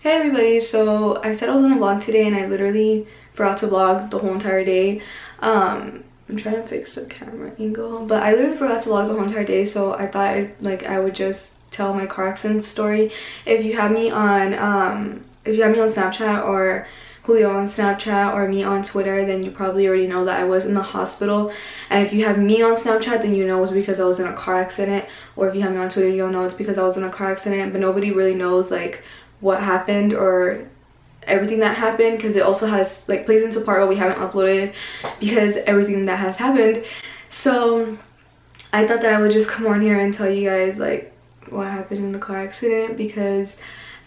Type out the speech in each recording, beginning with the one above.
Hey everybody, so I said I was gonna vlog today and I literally forgot to vlog the whole entire day. I'm trying to fix the camera angle, but I literally forgot to vlog the whole entire day, so I thought I would just tell my car accident story. If you have me on Snapchat or Julio on Snapchat or me on Twitter, then you probably already know that I was in the hospital. And if you have me on Snapchat, then you know it's because I was in a car accident, or if you have me on Twitter, you'll know it's because I was in a car accident. But nobody really knows like what happened or everything that happened, because it also has like plays into part what we haven't uploaded because everything that has happened. So I thought that I would just come on here and tell you guys like what happened in the car accident, because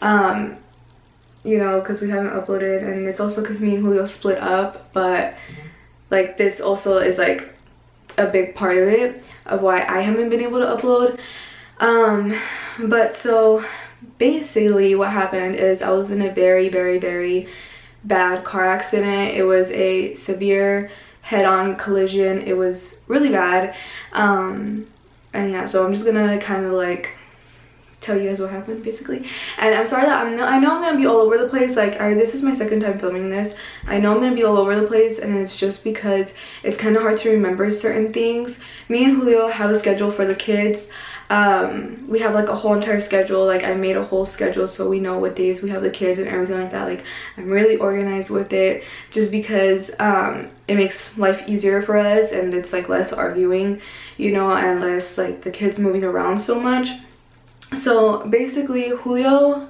you know, because we haven't uploaded, and it's also because me and Julio split up, but like this also is like a big part of it of why I haven't been able to upload. But so basically what happened is I was in a very bad car accident. It was a severe head-on collision. It was really bad. And yeah, so I'm just gonna kind of like tell you guys what happened basically. And I'm sorry that I know I'm gonna be all over the place. Like this is my second time filming this. I know I'm gonna be all over the place, and it's just because it's kind of hard to remember certain things. Me and Julio have a schedule for the kids. We have like a whole entire schedule. Like I made a whole schedule so we know what days we have the kids and everything like that. Like I'm really organized with it, just because it makes life easier for us, and it's like less arguing, you know, and less like the kids moving around so much. So basically Julio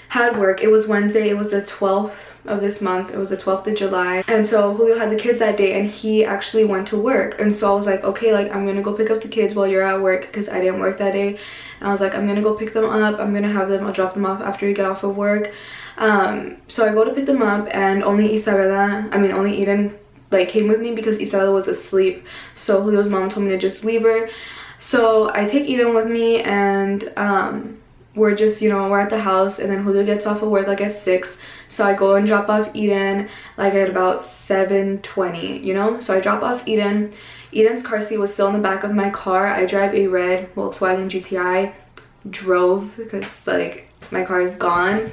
had work. It was Wednesday. It was the 12th of this month. It was the 12th of July. And so Julio had the kids that day, and he actually went to work. And so I was like, okay, like I'm gonna go pick up the kids while you're at work, because I didn't work that day. And I was like, I'm gonna go pick them up. I'll drop them off after we get off of work. So I go to pick them up, and only Eden like came with me because Isabella was asleep. So Julio's mom told me to just leave her. So I take Eden with me, and we're just, you know, we're at the house, and then Julio gets off of work like at 6. So I go and drop off Eden like at about 7:20, you know. So I drop off Eden. Eden's car seat was still in the back of my car. I drive a red Volkswagen GTI. Drove because like my car is gone.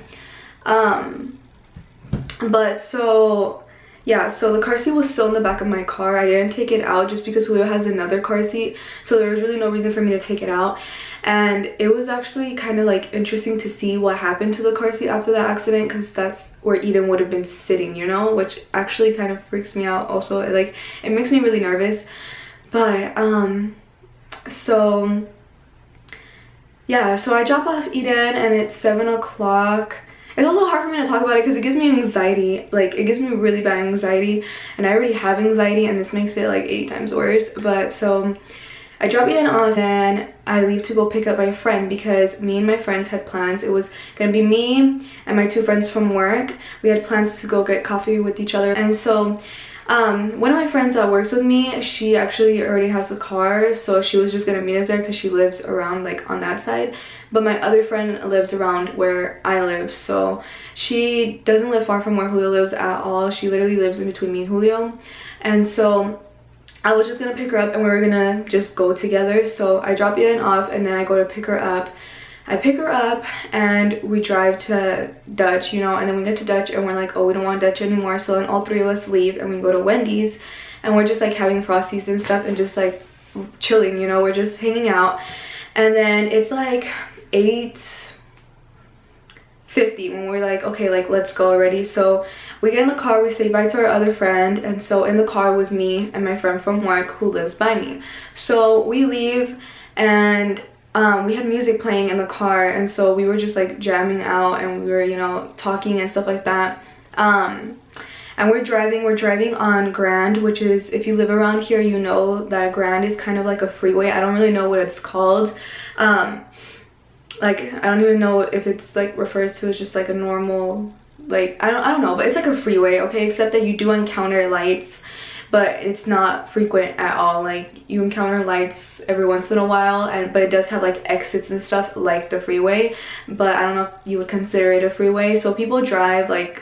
But so yeah, so the car seat was still in the back of my car. I didn't take it out just because Julio has another car seat, so there was really no reason for me to take it out. And it was actually kind of like interesting to see what happened to the car seat after that accident, because that's where Eden would have been sitting, you know, which actually kind of freaks me out also. Like it makes me really nervous. But so yeah, so I drop off Eden, and it's 7 o'clock. It's also hard for me to talk about it because it gives me anxiety. Like it gives me really bad anxiety, and I already have anxiety, and this makes it like 8 times worse. But so I drop Eden off, and I leave to go pick up my friend, because me and my friends had plans. It was gonna be me and my 2 friends from work. We had plans to go get coffee with each other. And so one of my friends that works with me, she actually already has a car, so she was just gonna meet us there because she lives around like on that side. But my other friend lives around where I live, so she doesn't live far from where Julio lives at all. She literally lives in between me and Julio. And so I was just gonna pick her up, and we were gonna just go together. So I drop Eden off, and then I go to pick her up. I pick her up, and we drive to Dutch, you know, and then we get to Dutch, and we're like, oh, we don't want Dutch anymore. So then all 3 of us leave, and we go to Wendy's, and we're just like having Frosties and stuff and just like chilling, you know, we're just hanging out. And then it's like 8:50 when we're like, okay, like let's go already. So we get in the car, we say bye to our other friend, and so in the car was me and my friend from work who lives by me. So we leave, and we had music playing in the car, and so we were just like jamming out, and we were, you know, talking and stuff like that. And we're driving on Grand, which is, if you live around here, you know that Grand is kind of like a freeway. I don't really know what it's called. Like I don't even know if it's like refers to as just like a normal, like I don't know, but it's like a freeway, okay, except that you do encounter lights, but it's not frequent at all. Like you encounter lights every once in a while, but it does have like exits and stuff like the freeway, but I don't know if you would consider it a freeway. So people drive like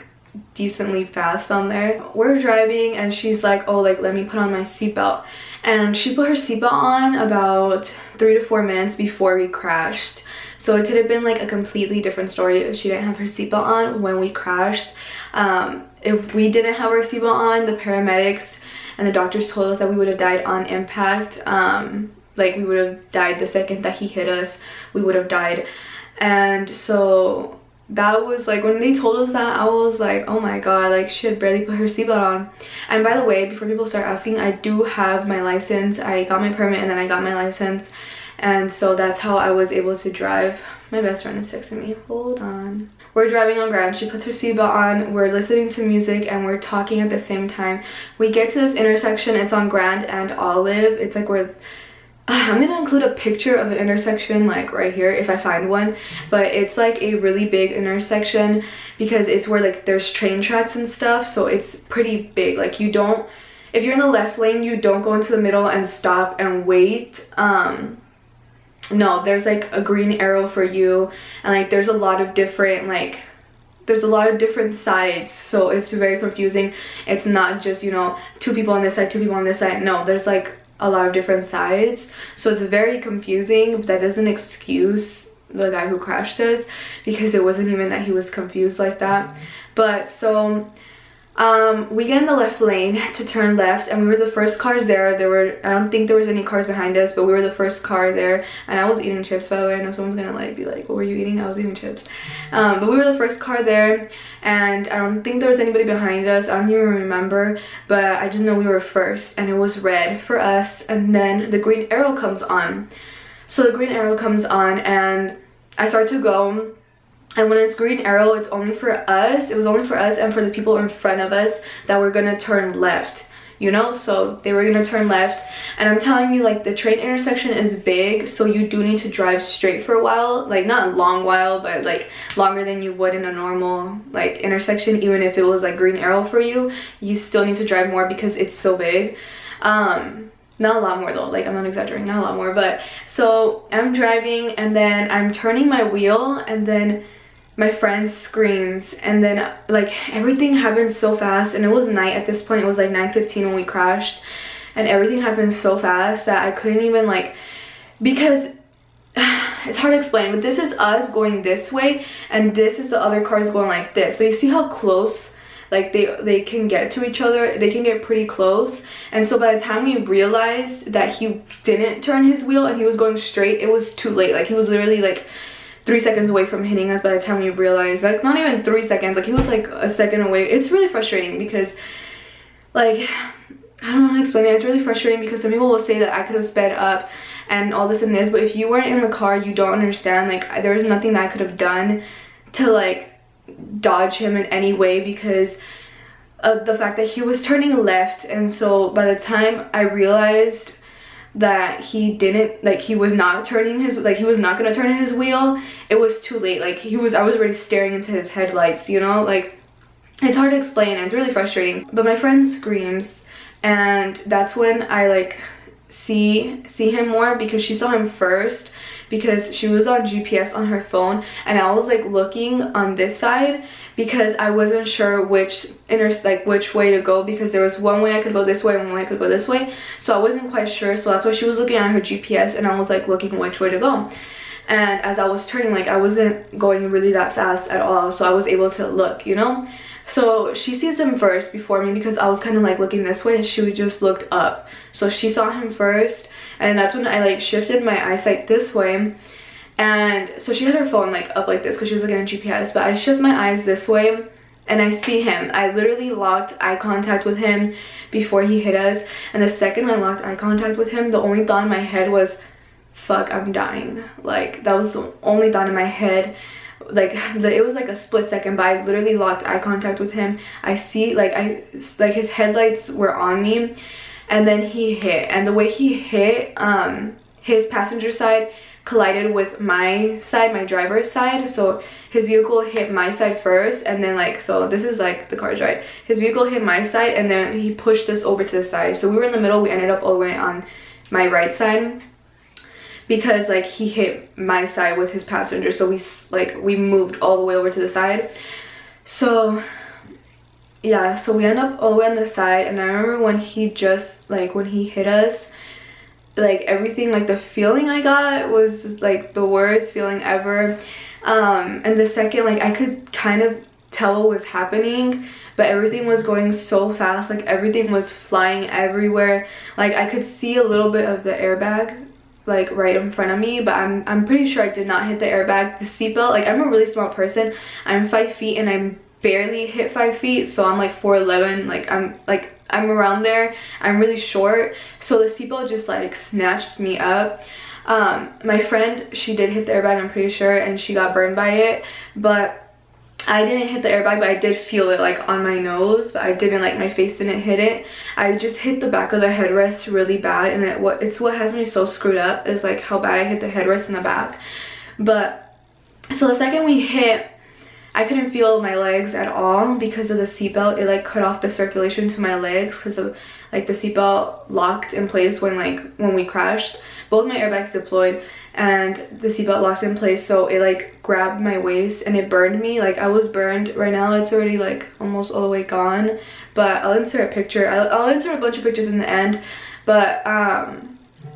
decently fast on there. We're driving, and she's like, oh, like let me put on my seatbelt, and she put her seatbelt on about 3 to 4 minutes before we crashed. So it could have been like a completely different story if she didn't have her seatbelt on when we crashed. If we didn't have our seatbelt on, the paramedics and the doctors told us that we would have died on impact. Like we would have died the second that he hit us. We would have died. And so that was like, when they told us that, I was like, oh my god, like she had barely put her seatbelt on. And by the way, before people start asking, I do have my license. I got my permit and then I got my license, and so that's how I was able to drive. My best friend is texting me, hold on. We're driving on Grand. She puts her seatbelt on, we're listening to music, and we're talking at the same time. We get to this intersection. It's on Grand and Olive. It's like where I'm gonna include a picture of an intersection like right here if I find one, but it's like a really big intersection because it's where like there's train tracks and stuff, so it's pretty big. Like you don't, if you're in the left lane, you don't go into the middle and stop and wait. No, there's like a green arrow for you, and like there's a lot of different sides, so it's very confusing. It's not just, you know, 2 people on this side, 2 people on this side. No, there's like a lot of different sides, so it's very confusing. But that doesn't excuse the guy who crashed us, because it wasn't even that he was confused like that. But so we get in the left lane to turn left, and we were the first cars there. I don't think there was any cars behind us, but we were the first car there. And I was eating chips, by the way. I know someone's gonna like be like, what were you eating? I was eating chips. But we were the first car there, and I don't think there was anybody behind us. I don't even remember, but I just know we were first, and it was red for us. And then the green arrow comes on. So the green arrow comes on, and I start to go. And when it's green arrow, it's only for us. It was only for us and for the people in front of us that were gonna turn left, you know? So they were gonna turn left. And I'm telling you, like, the train intersection is big, so you do need to drive straight for a while. Like, not a long while, but like longer than you would in a normal like intersection. Even if it was like green arrow for you, you still need to drive more because it's so big. Not a lot more though, like I'm not exaggerating, not a lot more. But so I'm driving, and then I'm turning my wheel, and then my friend screams, and then like everything happened so fast. And it was night at this point. It was like 9:15 when we crashed, and everything happened so fast that I couldn't even like, because it's hard to explain, but this is us going this way, and this is the other cars going like this. So you see how close like they can get to each other. They can get pretty close. And so by the time we realized that he didn't turn his wheel and he was going straight, it was too late. Like he was literally like 3 seconds away from hitting us by the time we realized. Like not even 3 seconds, like he was like a second away. It's really frustrating because like, I don't want to explain it. It's really frustrating because some people will say that I could have sped up and all this and this, but if you weren't in the car, you don't understand. Like there was nothing that I could have done to like dodge him in any way because of the fact that he was turning left. And so by the time I realized that he didn't, like he was not turning his, like he was not gonna turn his wheel, it was too late. Like I was already staring into his headlights, you know? Like it's hard to explain and it's really frustrating. But my friend screams, and that's when I like see him more, because she saw him first because she was on GPS on her phone, and I was like looking on this side because I wasn't sure which way to go, because there was one way I could go this way and one way I could go this way, so I wasn't quite sure. So that's why she was looking at her GPS, and I was like looking which way to go. And as I was turning, like I wasn't going really that fast at all, so I was able to look, you know? So she sees him first before me because I was kind of like looking this way, and she just looked up. So she saw him first, and that's when I like shifted my eyesight this way. And so she had her phone like up like this because she was looking at GPS, but I shift my eyes this way and I see him. I literally locked eye contact with him before he hit us, and the second I locked eye contact with him, the only thought in my head was, fuck, I'm dying. Like that was the only thought in my head. Like it was like a split second, but I literally locked eye contact with him. I see like his headlights were on me, and then he hit, and the way he hit, his passenger side collided with my side, my driver's side. So his vehicle hit my side first, and then like, so this is like the car's right, his vehicle hit my side, and then he pushed us over to the side. So we were in the middle. We ended up all the way on my right side because like he hit my side with his passenger, so we moved all the way over to the side. So yeah, so we end up all the way on the side. And I remember when he hit us, like everything, like the feeling I got was like the worst feeling ever. And the second, like I could kind of tell what was happening, but everything was going so fast, like everything was flying everywhere. Like I could see a little bit of the airbag like right in front of me, but I'm pretty sure I did not hit the airbag. The seatbelt, like I'm a really small person, I'm 5 feet and I'm barely hit 5 feet, so I'm like 4'11", I'm around there. I'm really short, so the seatbelt just like snatched me up. My friend, she did hit the airbag, I'm pretty sure, and she got burned by it, but I didn't hit the airbag, but I did feel it like on my nose, but I didn't, like my face didn't hit it. I just hit the back of the headrest really bad, and it's what has me so screwed up is like how bad I hit the headrest in the back. But so the second we hit, I couldn't feel my legs at all because of the seatbelt. It like cut off the circulation to my legs because of like the seatbelt locked in place when we crashed. Both my airbags deployed and the seatbelt locked in place, so it like grabbed my waist and it burned me. Like I was burned. Right now it's already like almost all the way gone, but I'll insert a picture. I'll insert a bunch of pictures in the end, but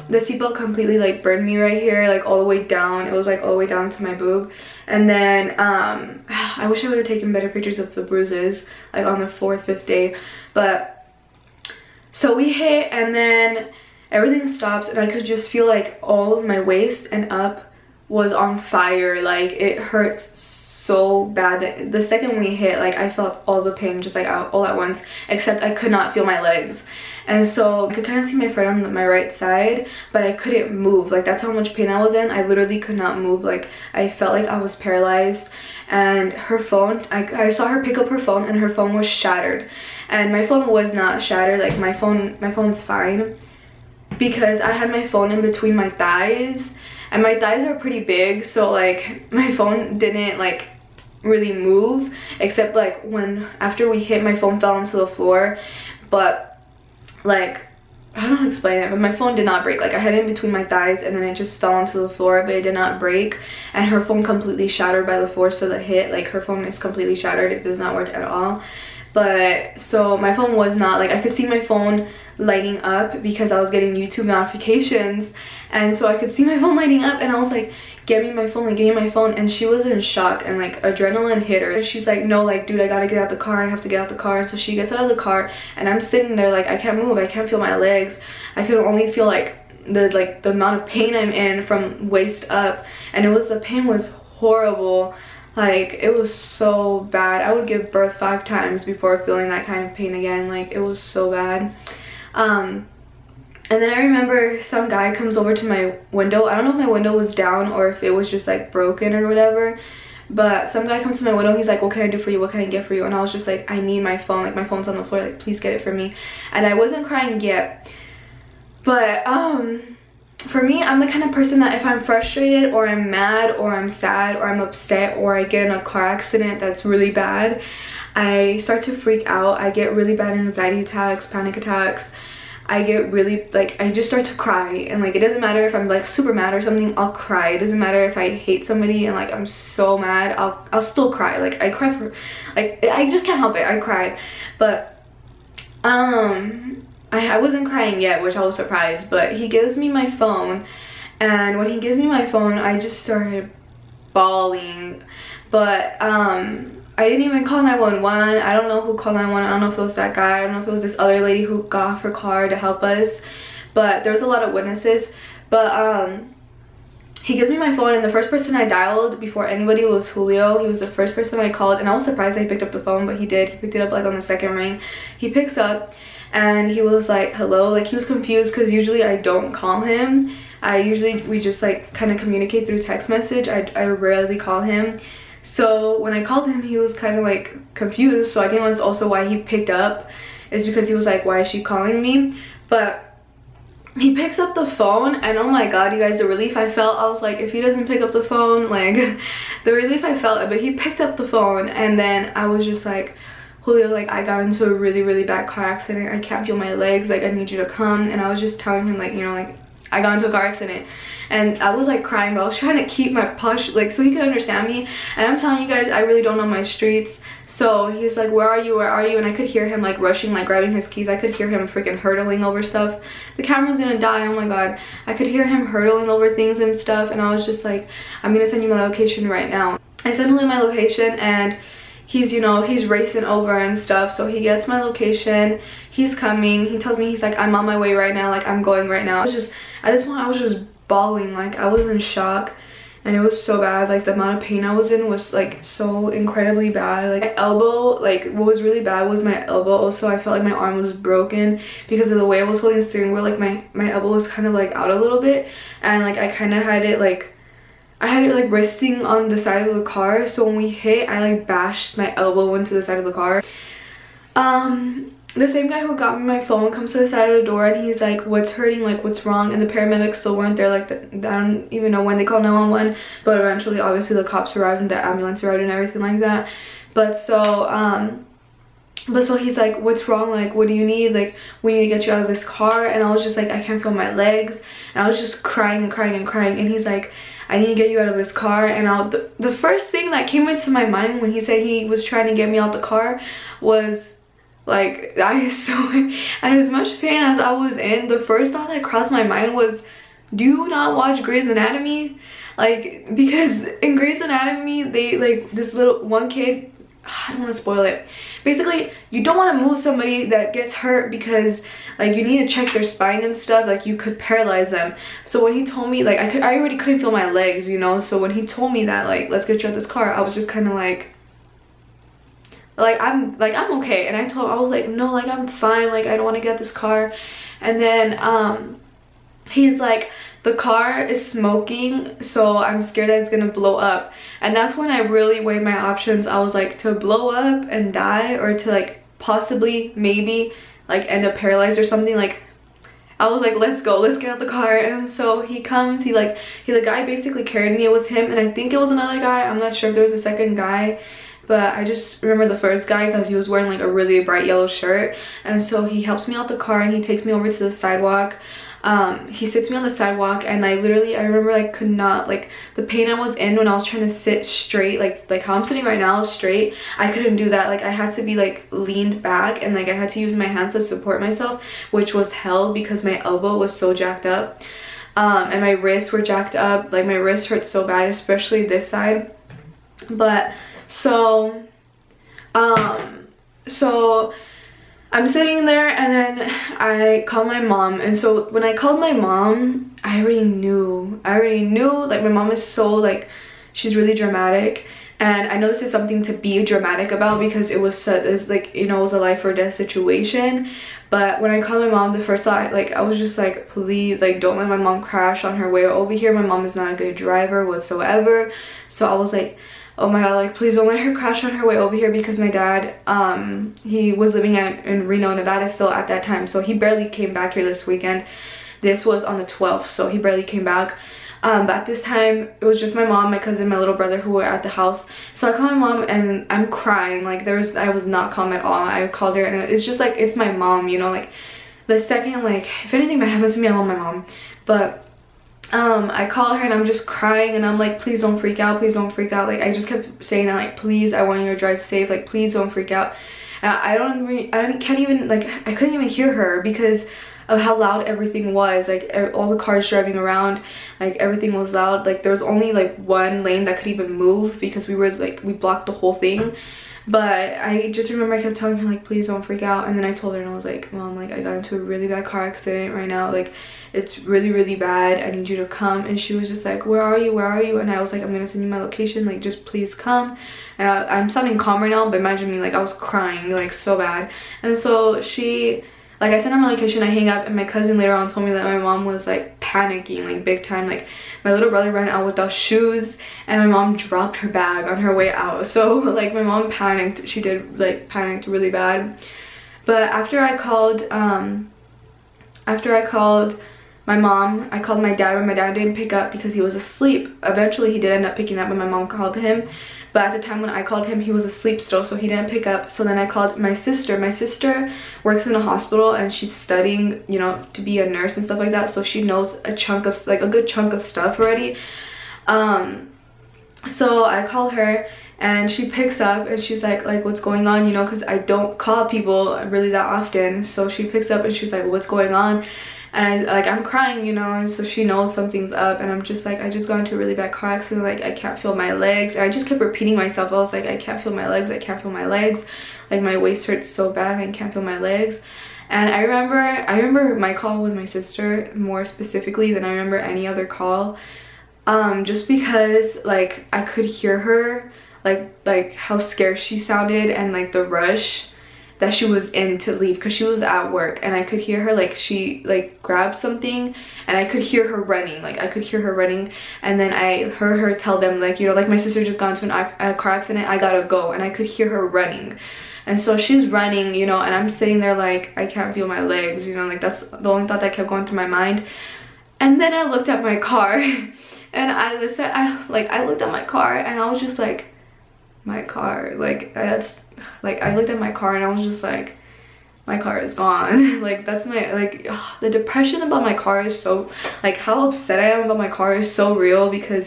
the seatbelt completely like burned me right here, like all the way down. It was like all the way down to my boob. And then I wish I would have taken better pictures of the bruises like on the 4th, 5th day. But so we hit and then everything stops and I could just feel like all of my waist and up was on fire. Like it hurts so bad that the second we hit, like I felt all the pain just like all at once, except I could not feel my legs. And so I could kind of see my friend on my right side, but I couldn't move. Like that's how much pain I was in. I literally could not move. Like I felt like I was paralyzed. And her phone, I saw her pick up her phone and her phone was shattered. And my phone was not shattered. Like my phone's fine, because I had my phone in between my thighs, and my thighs are pretty big, so like my phone didn't like really move, except like when after we hit, my phone fell onto the floor. But like I don't know how to explain it, but my phone did not break. Like I had it in between my thighs and then it just fell onto the floor, but it did not break. And her phone completely shattered by the force of the hit. Like her phone is completely shattered. It does not work at all. But so my phone was not, like I could see my phone lighting up because I was getting YouTube notifications, and so I could see my phone lighting up and I was like, get me my phone, like give me my phone. And she was in shock and like adrenaline hit her. She's like, no, like dude, I gotta get out the car, I have to get out the car. So she gets out of the car and I'm sitting there like I can't move, I can't feel my legs. I could only feel like the amount of pain I'm in from waist up, and the pain was horrible. Like it was so bad. I would give birth 5 times before feeling that kind of pain again. Like it was so bad. And then I remember some guy comes over to my window. I don't know if my window was down or if it was just like broken or whatever, but some guy comes to my window. He's like, what can I do for you, what can I get for you? And I was just like, I need my phone, like my phone's on the floor, like please get it for me. And I wasn't crying yet, but for me, I'm the kind of person that if I'm frustrated or I'm mad or I'm sad or I'm upset or I get in a car accident that's really bad, I start to freak out. I get really bad anxiety attacks, panic attacks. I get really, like, I just start to cry, and like it doesn't matter if I'm like super mad or something, I'll cry. It doesn't matter if I hate somebody and like I'm so mad, I'll still cry. Like I cry for, like I just can't help it, I cry. But I wasn't crying yet, which I was surprised, but he gives me my phone, and when he gives me my phone I just started bawling. But I didn't even call 911. I don't know who called 911. I don't know if it was that guy. I don't know if it was this other lady who got off her car to help us. But there was a lot of witnesses. But he gives me my phone, and the first person I dialed before anybody was Julio. He was the first person I called, and I was surprised that he picked up the phone, but he did. He picked it up like on the second ring. He picks up, and he was like, hello. Like he was confused because usually I don't call him. We just like kind of communicate through text message. I rarely call him. So when I called him, he was kind of like confused. So I think that's also why he picked up, is because he was like, why is she calling me? But he picks up the phone, and oh my god, you guys, the relief I felt. I was like, if he doesn't pick up the phone, like the relief I felt. But he picked up the phone, and then I was just like, Julio, like I got into a really bad car accident. I can't feel my legs, like I need you to come. And I was just telling him, like, you know, like I got into a car accident. And I was like crying, but I was trying to keep my posture, like, so he could understand me. And I'm telling you guys, I really don't know my streets. So he's like, where are you, where are you? And I could hear him like rushing, like grabbing his keys. I could hear him freaking hurtling over stuff. The camera's gonna die, oh my god. I could hear him hurtling over things and stuff, and I was just like, I'm gonna send you my location right now. I sent him my location, and he's, you know, he's racing over and stuff. So he gets my location, he's coming, he tells me, he's like, I'm on my way right now, like I'm going right now. I was just, at this point I was just bawling, like I was in shock. And it was so bad, like the amount of pain I was in was like so incredibly bad. Like my elbow, like what was really bad was my elbow. Also, I felt like my arm was broken because of the way I was holding the steering wheel. Like my elbow was kind of like out a little bit, and like I kind of had it like, I had it like resting on the side of the car. So when we hit, I like bashed my elbow into the side of the car. The same guy who got me my phone comes to the side of the door, and he's like, what's hurting, like what's wrong? And the paramedics still weren't there. Like I don't even know when they called 911, but eventually obviously the cops arrived and the ambulance arrived and everything like that. But so he's like, what's wrong, like what do you need, like we need to get you out of this car. And I was just like, I can't feel my legs, and I was just crying and crying and crying. And he's like, I need to get you out of this car. And the first thing that came into my mind when he said he was trying to get me out the car was, like, as much pain as I was in, the first thought that crossed my mind was, do you not watch Grey's Anatomy? Like, because in Grey's Anatomy, they, like, this little one kid, I don't want to spoil it. Basically, you don't want to move somebody that gets hurt because, like, you need to check their spine and stuff. Like, you could paralyze them. So when he told me, like, I already couldn't feel my legs, you know? So when he told me that, like, let's get you out of this car, I was just kind of like I'm okay. And I told him, I was like, no, like I'm fine, like I don't want to get this car. And then he's like, the car is smoking, so I'm scared that it's gonna blow up. And that's when I really weighed my options. I was like, to blow up and die, or to like possibly maybe like end up paralyzed or something. Like I was like, let's go, let's get out the car. And so he comes, the guy basically carried me. It was him, and I think it was another guy, I'm not sure if there was a second guy, but I just remember the first guy because he was wearing like a really bright yellow shirt. And so he helps me out the car, and he takes me over to the sidewalk. He sits me on the sidewalk, and I remember I could not, like the pain I was in when I was trying to sit straight, like how I'm sitting right now straight, I couldn't do that. Like I had to be like leaned back, and like I had to use my hands to support myself, which was hell because my elbow was so jacked up, and my wrists were jacked up. Like my wrist hurt so bad, especially this side. But so I'm sitting there, and then I call my mom. And so when I called my mom, I already knew, like my mom is so like, she's really dramatic. And I know this is something to be dramatic about because it's like, you know, it was a life or death situation. But when I called my mom, the first thought, like I was just like, please, like don't let my mom crash on her way over here. My mom is not a good driver whatsoever. So I was like, oh my god, like please don't let her crash on her way over here, because my dad, he was living in Reno, Nevada still at that time. So he barely came back here this weekend. This was on the 12th, so he barely came back. But at this time, it was just my mom, my cousin, my little brother who were at the house. So I called my mom, and I'm crying. Like I was not calm at all. I called her, and it's just like, it's my mom, you know, like the second, like if anything happens to me, I want my mom. But I call her, and I'm just crying, and I'm like, please don't freak out, please don't freak out. Like I just kept saying that, like, please, I want you to drive safe, like please don't freak out. And I can't even, like I couldn't even hear her because of how loud everything was. Like all the cars driving around, like everything was loud. Like there was only like one lane that could even move because we blocked the whole thing. But I just remember I kept telling her, like, please don't freak out. And then I told her, and I was like, Mom, like I got into a really bad car accident right now, like it's really, really bad, I need you to come. And she was just like, where are you? And I was like, I'm gonna send you my location, like just please come. And I'm sounding calm right now, but imagine me, like I was crying like so bad. And so she, like I sent her my location, I hang up, and my cousin later on told me that my mom was like panicking like big time. Like my little brother ran out without shoes, and my mom dropped her bag on her way out. So like my mom panicked. She did like panicked really bad. But after I called my mom, I called my dad, but my dad didn't pick up because he was asleep. Eventually he did end up picking up, but my mom called him. but at the time when I called him, he was asleep still, so he didn't pick up. So then I called my sister. My sister works in a hospital and she's studying, you know, to be a nurse and stuff like that, so she knows a chunk of, like, a good chunk of stuff already. So I call her and she picks up and she's like what's going on, you know, because I don't call people really that often. So she picks up and she's like, what's going on? And I'm crying, you know, and so she knows something's up. And I'm just like, I just got into a really bad car accident, like I can't feel my legs. And I just kept repeating myself. I was like, I can't feel my legs, I can't feel my legs, like my waist hurts so bad, I can't feel my legs. And I remember my call with my sister more specifically than I remember any other call, just because like I could hear her, like how scared she sounded, and like the rush that she was in to leave, because she was at work. And I could hear her, like she like grabbed something and I could hear her running, like I could hear her running. And then I heard her tell them, like, you know, like my sister just got into a car accident, I gotta go. And I could hear her running. And so she's running, you know, and I'm sitting there like I can't feel my legs, you know, like that's the only thought that kept going through my mind. And then I looked at my car and I looked at my car and I was just like, my car, like that's like, I looked at my car and I was just like, my car is gone. Like that's my, like, ugh, the depression about my car is so, like how upset I am about my car is so real, because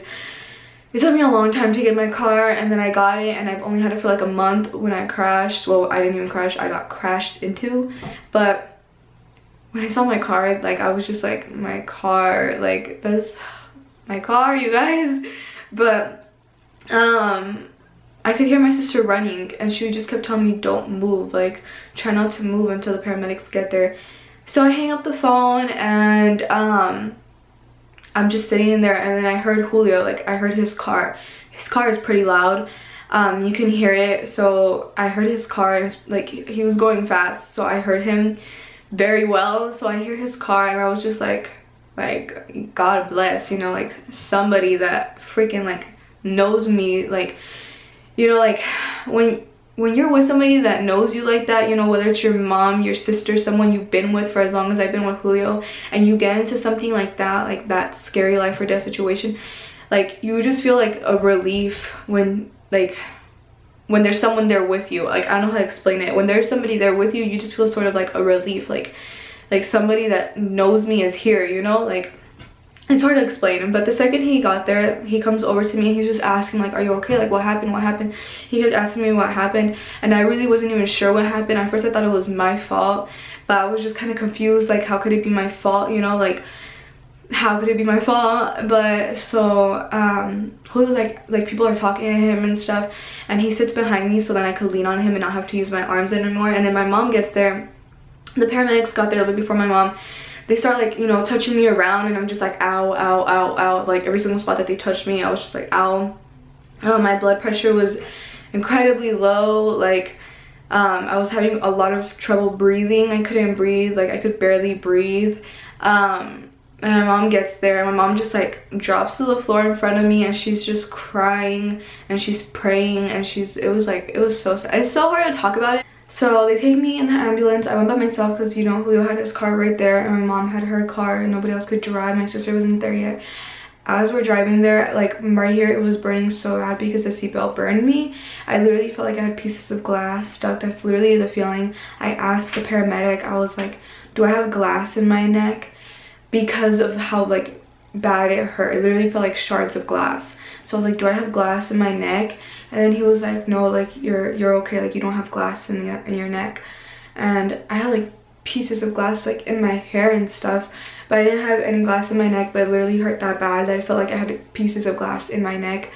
it took me a long time to get my car, and then I got it and I've only had it for like a month when I crashed. Well, I didn't even crash, I got crashed into. But when I saw my car, like I was just like, my car, like that's my car, you guys. But I could hear my sister running and she just kept telling me, don't move, like try not to move until the paramedics get there. So I hang up the phone and I'm just sitting in there, and then I heard Julio, like I heard his car. His car is pretty loud, you can hear it. So I heard his car and like he was going fast, so I heard him very well. So I hear his car and I was just like God bless, you know, like somebody that freaking like knows me, like, you know, like when you're with somebody that knows you like that, you know, whether it's your mom, your sister, someone you've been with for as long as I've been with Julio, and you get into something like that scary life or death situation, like you just feel like a relief when there's someone there with you. Like I don't know how to explain it. When there's somebody there with you, you just feel sort of like a relief, like somebody that knows me is here, you know, like it's hard to explain. But the second he got there, he comes over to me and he's just asking like, are you okay, like what happened. He kept asking me what happened, and I really wasn't even sure what happened. At first I thought it was my fault, but I was just kind of confused, like how could it be my fault, you know, like how could it be my fault? But so Julio's like people are talking to him and stuff, and he sits behind me so then I could lean on him and not have to use my arms anymore. And then my mom gets there. The paramedics got there a little bit before my mom. They start like, you know, touching me around, and I'm just like ow, ow, ow, ow. Like every single spot that they touched me, I was just like ow. My blood pressure was incredibly low. Like I was having a lot of trouble breathing. I couldn't breathe, like I could barely breathe. And my mom gets there, and my mom just like drops to the floor in front of me, and she's just crying and she's praying, and it was so sad. It's so hard to talk about it. So they take me in the ambulance. I went by myself because, you know, Julio had his car right there and my mom had her car and nobody else could drive. My sister wasn't there yet. As we're driving there, like right here, it was burning so bad because the seatbelt burned me. I literally felt like I had pieces of glass stuck. That's literally the feeling. I asked the paramedic, I was like, do I have glass in my neck? Because of how like bad it hurt. It literally felt like shards of glass. So I was like, do I have glass in my neck? And then he was like, no, like you're okay, like you don't have glass in your neck. And I had like pieces of glass like in my hair and stuff, but I didn't have any glass in my neck. But it literally hurt that bad that I felt like I had pieces of glass in my neck,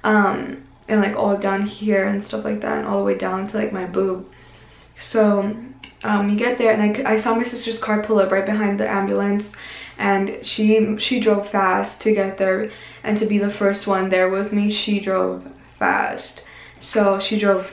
and like all down here and stuff like that, and all the way down to like my boob. So you get there, and I saw my sister's car pull up right behind the ambulance, and she drove fast to get there, and to be the first one there with me, she drove fast. So she drove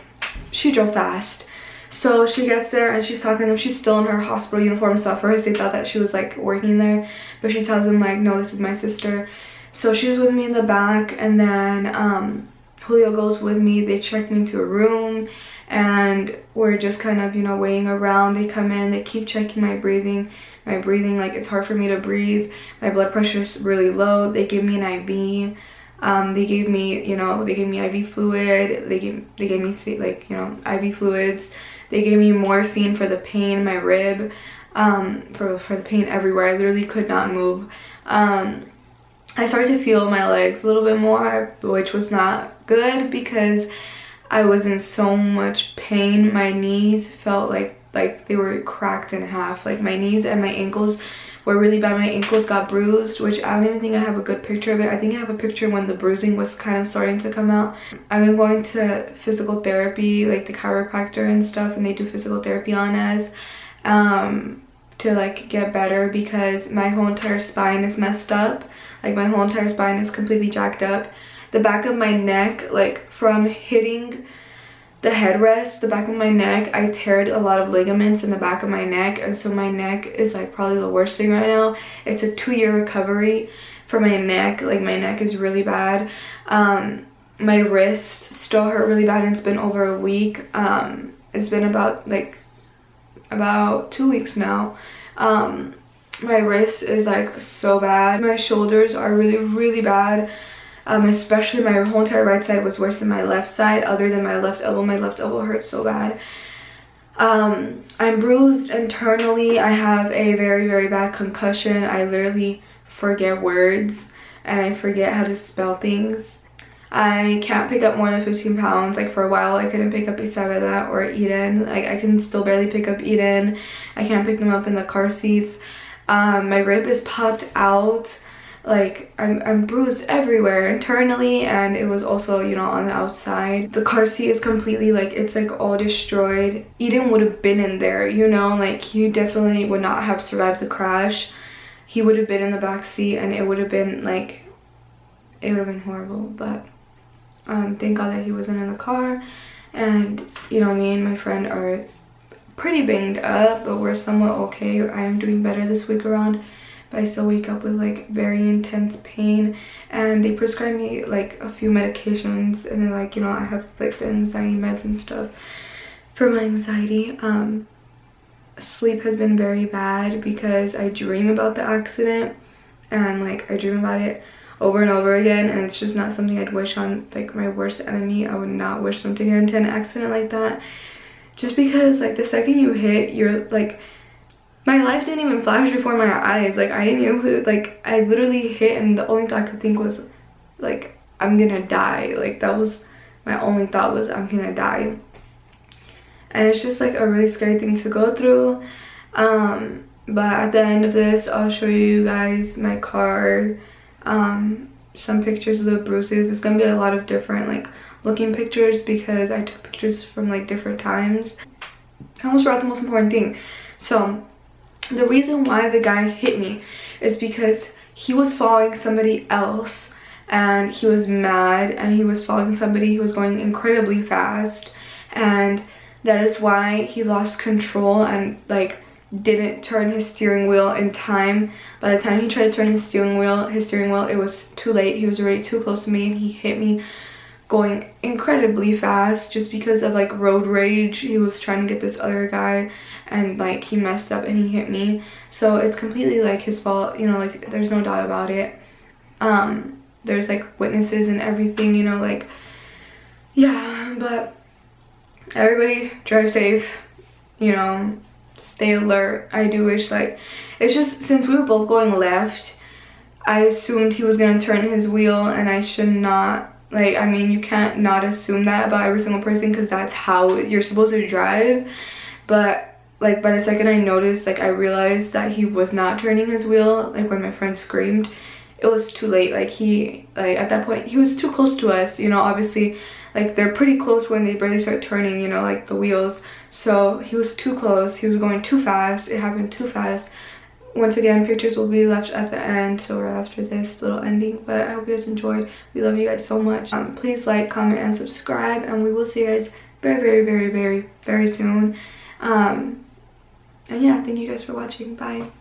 fast. So she gets there and she's talking to them. She's still in her hospital uniform, so at first they thought that she was like working there, but she tells them like, no, this is my sister. So she's with me in the back, and then Julio goes with me. They check me into a room, and we're just kind of, you know, waiting around. They come in, they keep checking my breathing, like it's hard for me to breathe. My blood pressure is really low. They give me an IV. They gave me, you know, they gave me IV fluid. They gave me like, you know, IV fluids. They gave me morphine for the pain in my rib, for the pain everywhere. I literally could not move. I started to feel my legs a little bit more, which was not good because I was in so much pain. My knees felt like they were cracked in half. Like my knees and my ankles were really bad. My ankles got bruised, which I don't even think I have a good picture of it. I think I have a picture when the bruising was kind of starting to come out. I've been going to physical therapy, like the chiropractor and stuff, and they do physical therapy on us to like get better because my whole entire spine is messed up. Like my whole entire spine is completely jacked up. The back of my neck, like from hitting the headrest, the back of my neck, I teared a lot of ligaments in the back of my neck, and so my neck is like probably the worst thing right now. It's a 2-year recovery for my neck. Like my neck is really bad. My wrist still hurt really bad, and it's been over a week. It's been about 2 weeks now. My wrist is like so bad. My shoulders are really bad. Especially my whole entire right side was worse than my left side, other than my left elbow. My left elbow hurts so bad. I'm bruised internally. I have a very bad concussion. I literally forget words and I forget how to spell things. I can't pick up more than 15 pounds. Like for a while I couldn't pick up Isabella or Eden. Like I can still barely pick up Eden. I can't pick them up in the car seats. My rib is popped out. Like I'm bruised everywhere internally, and it was also, you know, on the outside. The car seat is completely like, it's like all destroyed. Eden would have been in there, you know, like he definitely would not have survived the crash. He would have been in the back seat, and it would have been like, it would have been horrible. But thank God that he wasn't in the car. And you know, me and my friend are pretty banged up, but we're somewhat okay. I am doing better this week around, but I still wake up with like very intense pain, and they prescribe me like a few medications, and then like, you know, I have like the anxiety meds and stuff for my anxiety. Sleep has been very bad because I dream about the accident, and like I dream about it over and over again, and it's just not something I'd wish on like my worst enemy. I would not wish them to get into an accident like that, just because like the second you hit, you're like, my life didn't even flash before my eyes. Like I didn't even, like I literally hit, and the only thought I could think was like, I'm gonna die. Like that was my only thought, was I'm gonna die. And it's just like a really scary thing to go through. But at the end of this, I'll show you guys my car, some pictures of the bruises. It's gonna be a lot of different like looking pictures because I took pictures from like different times. I almost forgot the most important thing. So the reason why the guy hit me is because he was following somebody else, and he was mad, and he was following somebody who was going incredibly fast, and that is why he lost control and like didn't turn his steering wheel in time. By the time he tried to turn his steering wheel, it was too late. He was already too close to me, and he hit me going incredibly fast just because of like road rage. He was trying to get this other guy, and like he messed up and he hit me. So it's completely like his fault, you know, like there's no doubt about it. There's like witnesses and everything, you know, like yeah. But everybody drive safe, you know, stay alert. I do wish, like, it's just since we were both going left, I assumed he was gonna turn his wheel, and I should not. Like, I mean, you can't not assume that about every single person because that's how you're supposed to drive. But like by the second I noticed, like I realized that he was not turning his wheel, like when my friend screamed, it was too late. Like he, like at that point, he was too close to us, you know. Obviously, like they're pretty close when they barely start turning, you know, like the wheels. So he was too close, he was going too fast, it happened too fast. Once again, pictures will be left at the end, so right after this little ending. But I hope you guys enjoyed. We love you guys so much. Please like, comment, and subscribe, and we will see you guys very soon. And yeah, thank you guys for watching. Bye.